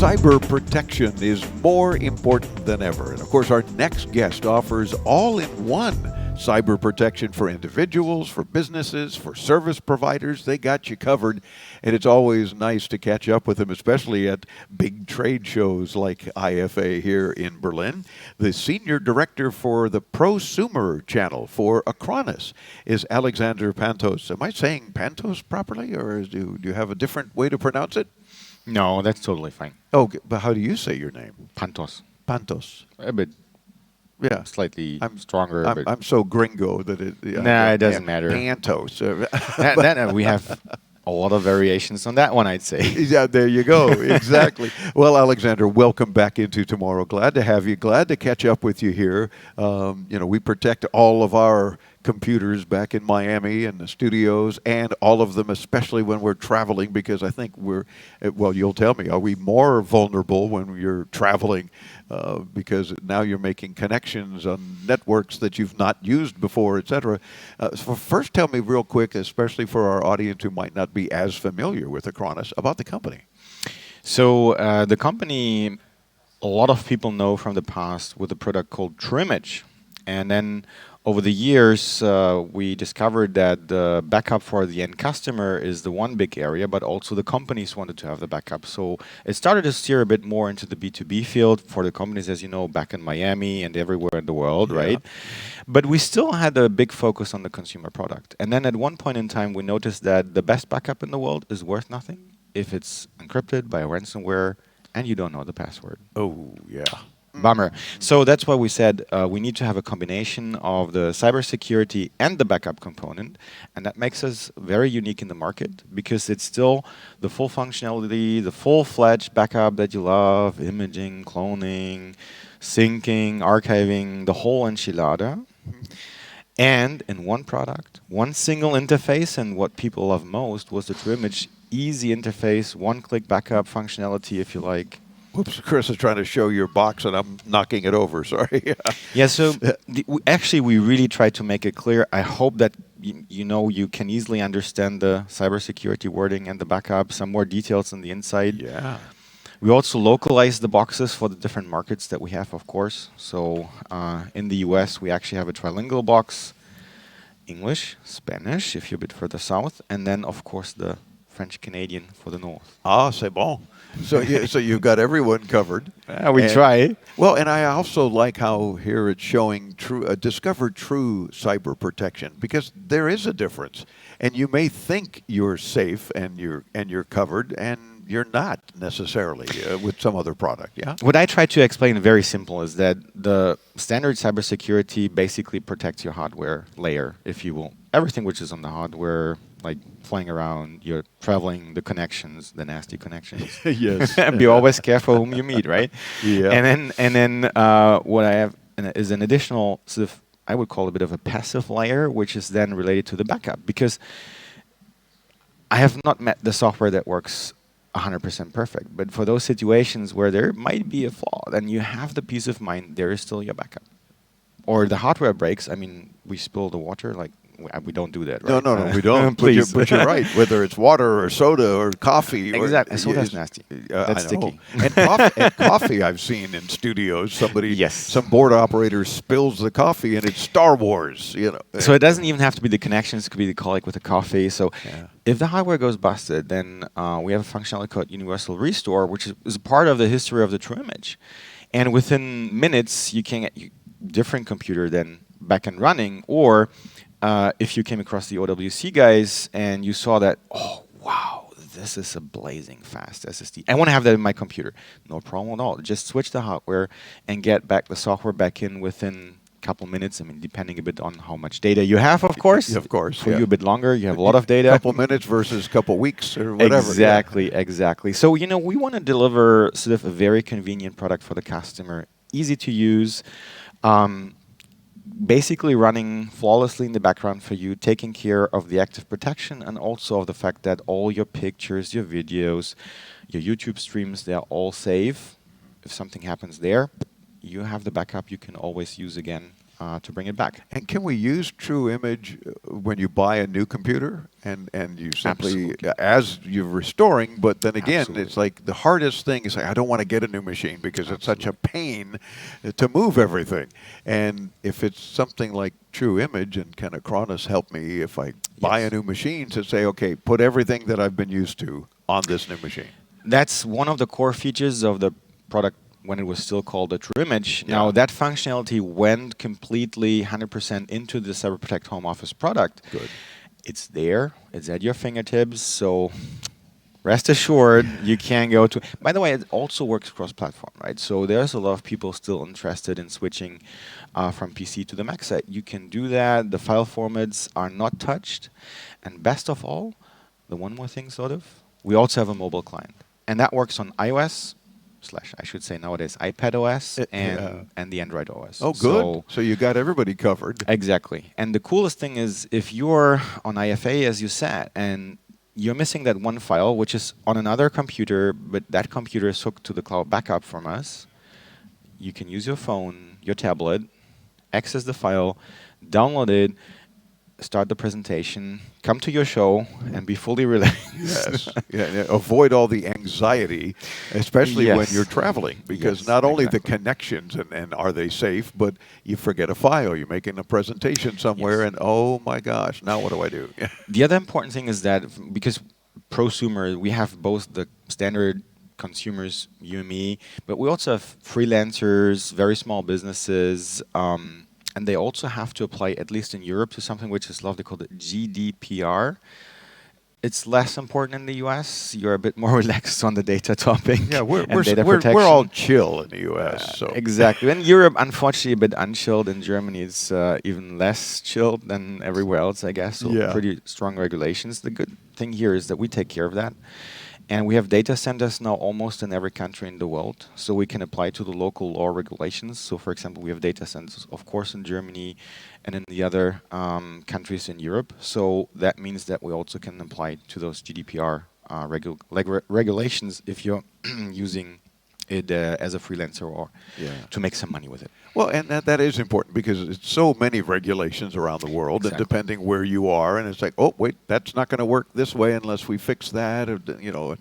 cyber protection is more important than ever. And of course, our next guest offers all-in-one cyber protection for individuals, for businesses, for service providers. They got you covered. And it's always nice to catch up with them, especially at big trade shows like IFA here in Berlin. The Senior Director for the Prosumer Channel for Acronis is Alexander Pantos. Am I saying Pantos properly, or do you have a different way to pronounce it? No, that's totally fine. Oh, but how do you say your name? Pantos. Pantos. A bit slightly stronger. I'm so gringo that it... Nah, it doesn't matter. Pantos. Then we have a lot of variations on that one, I'd say. Yeah, there you go. Exactly. Well, Alexander, welcome back into Tomorrow. Glad to have you. Glad to catch up with you here. We protect all of our computers back in Miami and the studios, and all of them, especially when we're traveling, because I think you'll tell me, are we more vulnerable when you're traveling because now you're making connections on networks that you've not used before, etc. So first, tell me real quick, especially for our audience who might not be as familiar with Acronis, about the company. So the company, a lot of people know from the past with a product called TrueImage. And then over the years, we discovered that the backup for the end customer is the one big area, but also the companies wanted to have the backup. So it started to steer a bit more into the B2B field for the companies, as you know, back in Miami and everywhere in the world, right? But we still had a big focus on the consumer product. And then at one point in time, we noticed that the best backup in the world is worth nothing if it's encrypted by a ransomware and you don't know the password. Oh, yeah. Bummer. So that's why we said we need to have a combination of the cybersecurity and the backup component, and that makes us very unique in the market because it's still the full functionality, the full-fledged backup that you love, imaging, cloning, syncing, archiving, the whole enchilada. And in one product, one single interface, and what people love most was the TrueImage easy interface, one-click backup functionality, if you like. Whoops, Chris is trying to show your box and I'm knocking it over, sorry. Yeah, so we really try to make it clear. I hope that you can easily understand the cybersecurity wording and the backup, some more details on the inside. Yeah. We also localize the boxes for the different markets that we have, of course. So in the US, we actually have a trilingual box, English, Spanish, if you're a bit further south, and then, of course, the French-Canadian for the north. Ah, c'est bon. So you've got everyone covered. We try. Well, and I also like how here it's showing discover true cyber protection, because there is a difference, and you may think you're safe and you're covered, and you're not necessarily with some other product. Yeah. What I try to explain very simple is that the standard cybersecurity basically protects your hardware layer, if you will, everything which is on the hardware, like flying around, you're traveling, the connections, the nasty connections. Yes. Be always careful whom you meet, right? Yeah. And then what I have is an additional sort of, I would call it a bit of a passive layer, which is then related to the backup, because I have not met the software that works 100% perfect. But for those situations where there might be a flaw, then you have the peace of mind there is still your backup. Or the hardware breaks. I mean, we spill the water, like we don't do that, right? No, we don't. Please. But you're right. Whether it's water or soda or coffee. Exactly. Soda's nasty. That's I know. sticky. And coffee I've seen in studios. Some board operator spills the coffee and it's Star Wars. So it doesn't even have to be the connections. It could be the colic with the coffee. So if the hardware goes busted, then we have a functionality called Universal Restore, which is a part of the history of the TrueImage. And within minutes, you can get different computer then back and running, or if you came across the OWC guys and you saw that, oh, wow, this is a blazing fast SSD. I want to have that in my computer. No problem at all. Just switch the hardware and get back the software back in within a couple minutes. I mean, depending a bit on how much data you have, of course. Of course. For you a bit longer, you have a lot of data. A couple minutes versus a couple weeks or whatever. Exactly. So, we want to deliver sort of a very convenient product for the customer, easy to use, basically running flawlessly in the background for you, taking care of the active protection and also of the fact that all your pictures, your videos, your YouTube streams, they're all safe. If something happens there, you have the backup you can always use again to bring it back. And can we use True Image when you buy a new computer and you simply, Absolutely. as you're restoring, but then again, Absolutely. it's like the hardest thing is like, I don't want to get a new machine because it's such a Absolutely. pain to move everything. And if it's something like True Image, and can Acronis help me if I buy a Yes. new machine to say, okay, put everything that I've been used to on this new machine? That's one of the core features of the product when it was still called the True Image. Yeah. Now, that functionality went completely 100% into the CyberProtect Home Office product. Good. It's there. It's at your fingertips. So rest assured, you can go to. By the way, it also works cross-platform, right? So there's a lot of people still interested in switching from PC to the Mac side. You can do that. The file formats are not touched, and best of all, the one more thing, sort of, we also have a mobile client, and that works on iOS slash, I should say nowadays, iPad OS Yeah. and the Android OS. Oh, good. So you got everybody covered. Exactly. And the coolest thing is if you're on IFA, as you said, and you're missing that one file, which is on another computer, but that computer is hooked to the cloud backup from us, you can use your phone, your tablet, access the file, download it, start the presentation, come to your show, and be fully relaxed. Yes. Yeah, avoid all the anxiety, especially when Yes. you're traveling, because Yes, not only the exactly. connections and are they safe, but you forget a file. You're making a presentation somewhere, Yes. and oh my gosh, now what do I do? The other important thing is that because prosumer, we have both the standard consumers, you and me, but we also have freelancers, very small businesses, and they also have to apply, at least in Europe, to something which is lovely called GDPR. It's less important in the US. You're a bit more relaxed on the data topic Yeah, and data we're all protection. chill in the U.S. So Exactly. In Europe, unfortunately, a bit unchilled. In Germany, it's even less chilled than everywhere else, I guess. So yeah, pretty strong regulations. The good thing here is that we take care of that. And we have data centers now almost in every country in the world. So we can apply to the local law regulations. So for example, we have data centers, of course, in Germany and in the other countries in Europe. So that means that we also can apply to those GDPR regulations if you're using it as a freelancer or yeah. to make some money with it. Well, and that is important because it's so many regulations around the world, and Exactly. depending where you are, and it's like, oh, wait, that's not going to work this way unless we fix that or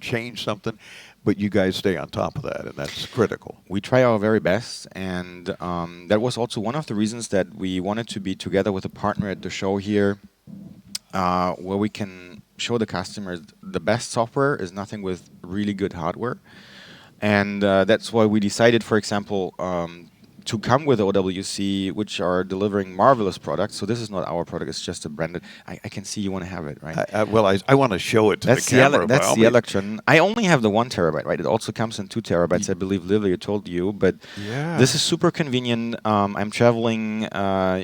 change something. But you guys stay on top of that, and that's critical. We try our very best, and that was also one of the reasons that we wanted to be together with a partner at the show here, where we can show the customers the best software is nothing with really good hardware. And that's why we decided, for example, to come with OWC, which are delivering marvelous products. So this is not our product; it's just a branded. I can see you want to have it, right? I want to show it to the camera. That's by all the means. Electron. I only have the 1 terabyte, right? It also comes in 2 terabytes, I believe. Lily told you, but Yeah. this is super convenient. I'm traveling.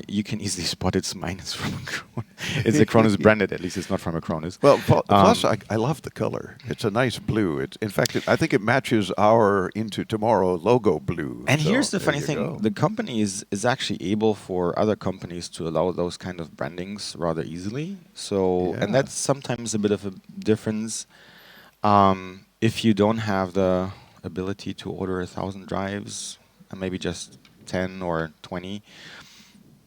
You can easily spot it's mine. It's from Acronis. It's Acronis branded. At least it's not from Acronis. Well, plus I love the color. It's a nice blue. In fact, I think it matches our Into Tomorrow logo blue. And So here's the there funny you thing: go. the company is actually able for other companies to allow those kind of brandings rather easily. So, Yeah. and that's sometimes a bit of a difference if you don't have the ability to order 1,000 drives and maybe just 10 or 20.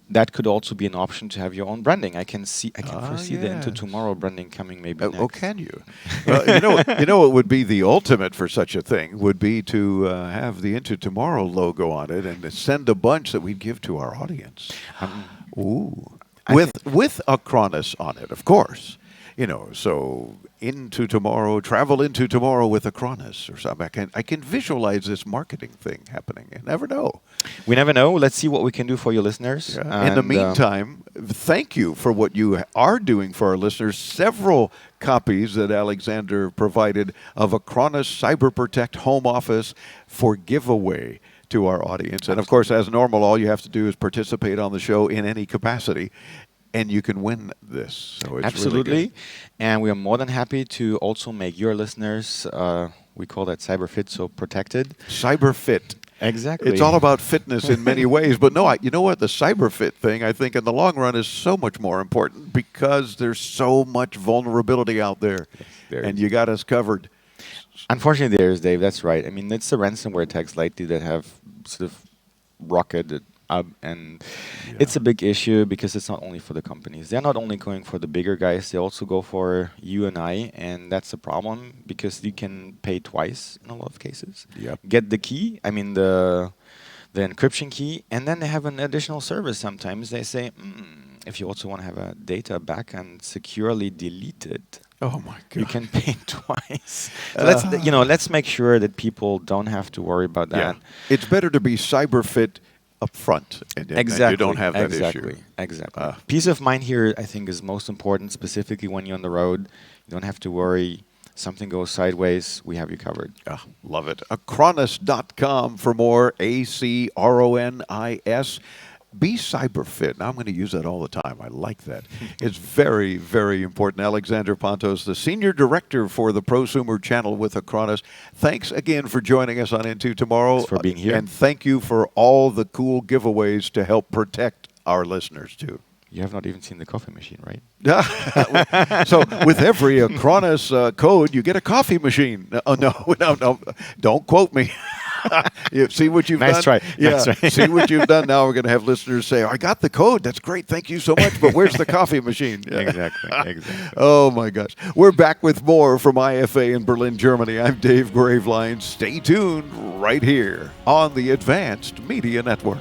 That could also be an option to have your own branding. I can foresee the Into Yes. Tomorrow branding coming maybe next. Oh, can you? Well, what would be the ultimate for such a thing would be to have the Into Tomorrow logo on it and send a bunch that we'd give to our audience. Ooh, I with Acronis on it, of course. So into tomorrow, travel into tomorrow with Acronis or something. I can visualize this marketing thing happening. You never know. We never know. Let's see what we can do for you listeners. Yeah. In the meantime, thank you for what you are doing for our listeners. Several copies that Alexander provided of Acronis Cyber Protect Home Office for giveaway to our audience. And of course, as normal, all you have to do is participate on the show in any capacity, and you can win this. So it's Absolutely. Really good. And we are more than happy to also make your listeners, we call that CyberFit, so protected. Cyber Fit. Exactly. It's all about fitness in many ways, but no, you know what? The cyber fit thing, I think, in the long run, is so much more important because there's so much vulnerability out there, and you got us covered. Unfortunately, there is, Dave. That's right. I mean, it's the ransomware attacks lately that have sort of rocketed And it's a big issue because it's not only for the companies. They're not only going for the bigger guys, they also go for you and I, and that's a problem because you can pay twice in a lot of cases. Yep. Get the key, I mean the encryption key, and then they have an additional service sometimes. They say, if you also want to have a data back and securely deleted, Oh my God. you can pay twice. So let's make sure that people don't have to worry about that. Yeah. It's better to be cyber fit up front, and Exactly. you don't have that exactly. issue. Exactly. Peace of mind here, I think, is most important, specifically when you're on the road. You don't have to worry. Something goes sideways, we have you covered. Love it. Acronis.com for more. ACRONIS. Be cyber fit. Now I'm going to use that all the time. I like that. It's very, very important. Alexander Pantos, the Senior Director for the Prosumer Channel with Acronis. Thanks again for joining us on Into Tomorrow. Thanks for being here. And thank you for all the cool giveaways to help protect our listeners, too. You have not even seen the coffee machine, right? So with every Acronis code, you get a coffee machine. No. Don't quote me. You see what you've done? Nice try. Yeah. Nice try. See what you've done. Now we're going to have listeners say, I got the code. That's great. Thank you so much. But where's the coffee machine? Yeah. Exactly. Oh, my gosh. We're back with more from IFA in Berlin, Germany. I'm Dave Graveline. Stay tuned right here on the Advanced Media Network.